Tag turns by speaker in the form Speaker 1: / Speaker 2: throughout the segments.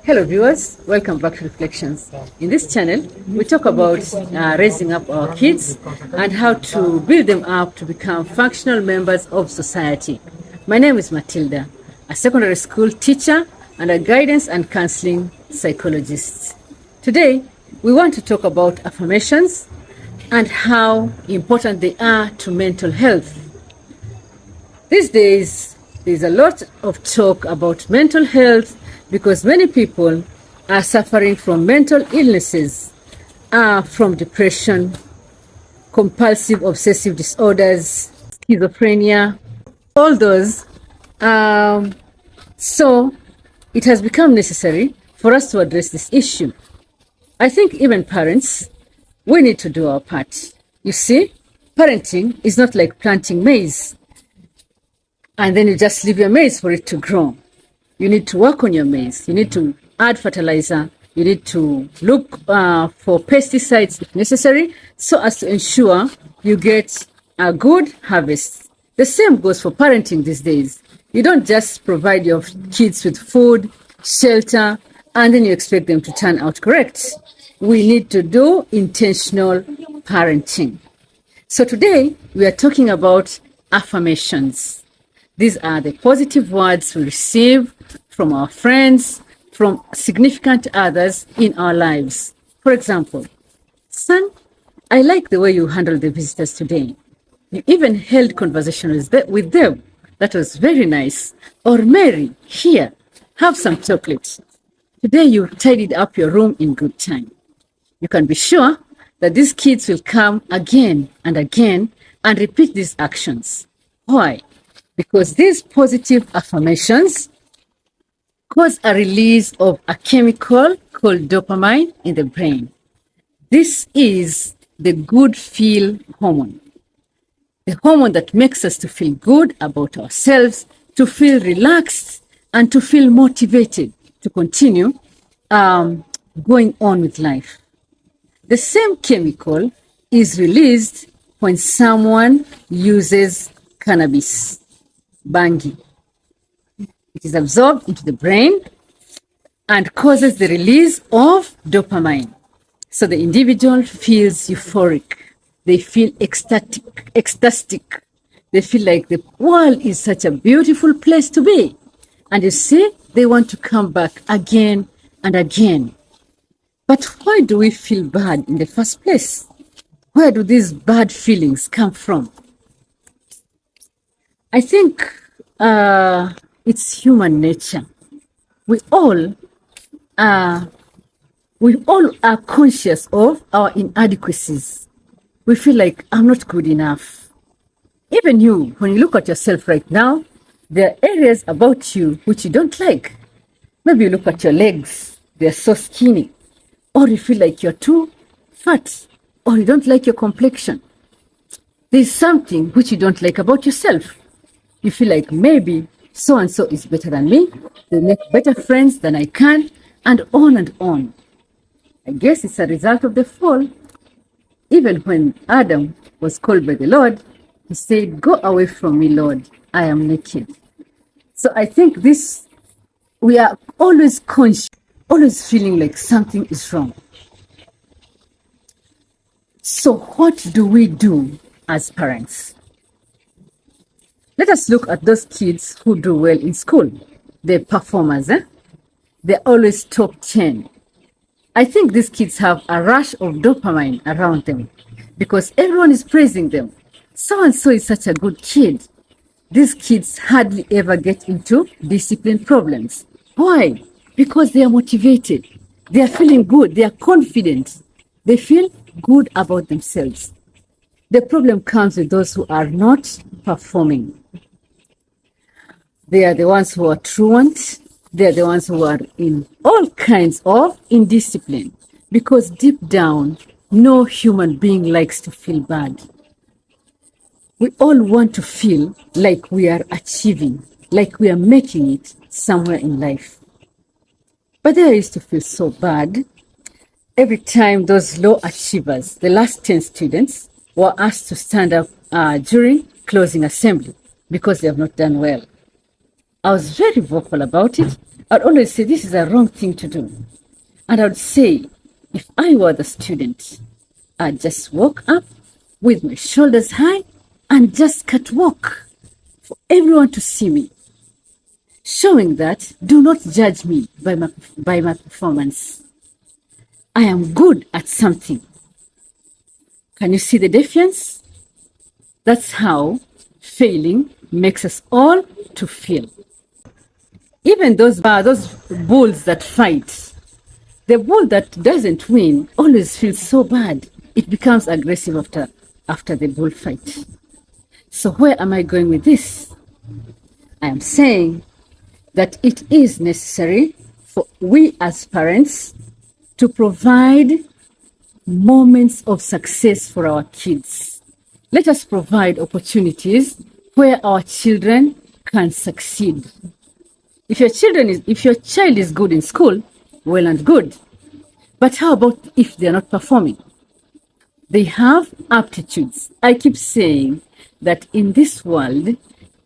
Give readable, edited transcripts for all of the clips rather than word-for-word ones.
Speaker 1: Hello viewers, welcome back to Reflections. In this channel, we talk about raising up our kids and how to build them up to become functional members of society. My name is Matilda, a secondary school teacher and a guidance and counseling psychologist. Today, we want to talk about affirmations and how important they are to mental health. These days, there's a lot of talk about mental health because many people are suffering from mental illnesses, from depression, compulsive obsessive disorders, schizophrenia, all those. So it has become necessary for us to address this issue. I think even parents, we need to do our part. You see, parenting is not like planting maize and then you just leave your maize for it to grow. You need to work on your maize. You need to add fertilizer. You need to look for pesticides if necessary so as to ensure you get a good harvest. The same goes for parenting these days. You don't just provide your kids with food, shelter, and then you expect them to turn out correct. We need to do intentional parenting. So today we are talking about affirmations. These are the positive words we receive from our friends, from significant others in our lives. For example, son, I like the way you handled the visitors today. You even held conversations with them. That was very nice. Or Mary, here, have some chocolate. Today you tidied up your room in good time. You can be sure that these kids will come again and again and repeat these actions. Why? Because these positive affirmations cause a release of a chemical called dopamine in the brain. This is the good feel hormone, the hormone that makes us to feel good about ourselves, to feel relaxed, and to feel motivated to continue going on with life. The same chemical is released when someone uses cannabis. Bangi. It is absorbed into the brain and causes the release of dopamine. So the individual feels euphoric. They feel ecstatic. They feel like the world is such a beautiful place to be. And you see, they want to come back again and again. But why do we feel bad in the first place? Where do these bad feelings come from? I think it's human nature. We all are conscious of our inadequacies. We feel like I'm not good enough. Even you, when you look at yourself right now, there are areas about you which you don't like. Maybe you look at your legs, they're so skinny, or you feel like you're too fat, or you don't like your complexion. There's something which you don't like about yourself. You feel like maybe so-and-so is better than me, they make better friends than I can, and on and on. I guess it's a result of the fall. Even when Adam was called by the Lord, he said, "Go away from me, Lord, I am naked." So I think we are always conscious, always feeling like something is wrong. So what do we do as parents? Let us look at those kids who do well in school. They're performers, They're always top 10. I think these kids have a rush of dopamine around them because everyone is praising them. So-and-so is such a good kid. These kids hardly ever get into discipline problems. Why? Because they are motivated. They are feeling good. They are confident. They feel good about themselves. The problem comes with those who are not performing. They are the ones who are truant. They are the ones who are in all kinds of indiscipline. Because deep down, no human being likes to feel bad. We all want to feel like we are achieving, like we are making it somewhere in life. But I used to feel so bad every time those low achievers, the last 10 students, were asked to stand up during closing assembly because they have not done well. I was very vocal about it I'd always say this is a wrong thing to do. And I would say, if I were the student, I'd just walk up with my shoulders high and just catwalk for everyone to see me, showing that do not judge me by my performance. I am good at something. Can you see the difference? That's how failing makes us all to feel. Even those bulls that fight, the bull that doesn't win always feels so bad. It becomes aggressive after the bullfight. So where am I going with this? I am saying that it is necessary for we as parents to provide moments of success for our kids. Let us provide opportunities where our children can succeed. If your child is good in school, well and good. But how about if they're not performing? They have aptitudes. I keep saying that in this world,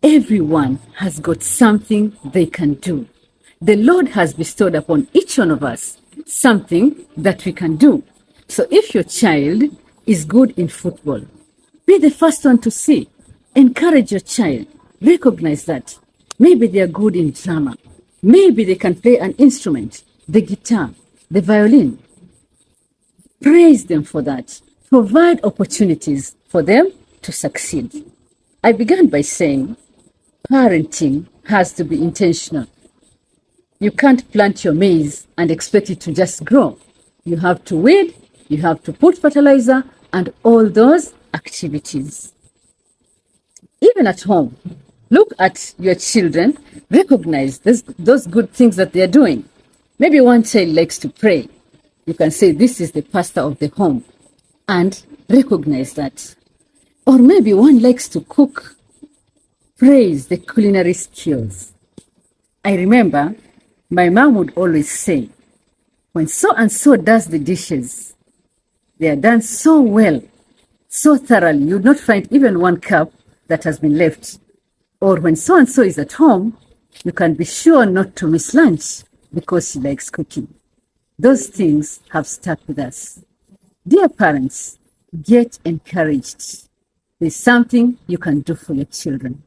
Speaker 1: everyone has got something they can do. The Lord has bestowed upon each one of us something that we can do. So if your child is good in football, be the first one to see. Encourage your child. Recognize that. Maybe they are good in drama. Maybe they can play an instrument, the guitar, the violin. Praise them for that. Provide opportunities for them to succeed. I began by saying parenting has to be intentional. You can't plant your maize and expect it to just grow. You have to weed, you have to put fertilizer, and all those activities. Even at home, look at your children, recognize those good things that they're doing. Maybe one child likes to pray. You can say, this is the pastor of the home, and recognize that. Or maybe one likes to cook. Praise the culinary skills. I remember my mom would always say, when so and so does the dishes, they are done so well, so thoroughly, you would not find even one cup that has been left. Or when so and so is at home, you can be sure not to miss lunch because she likes cooking. Those things have stuck with us. Dear parents, get encouraged. There's something you can do for your children.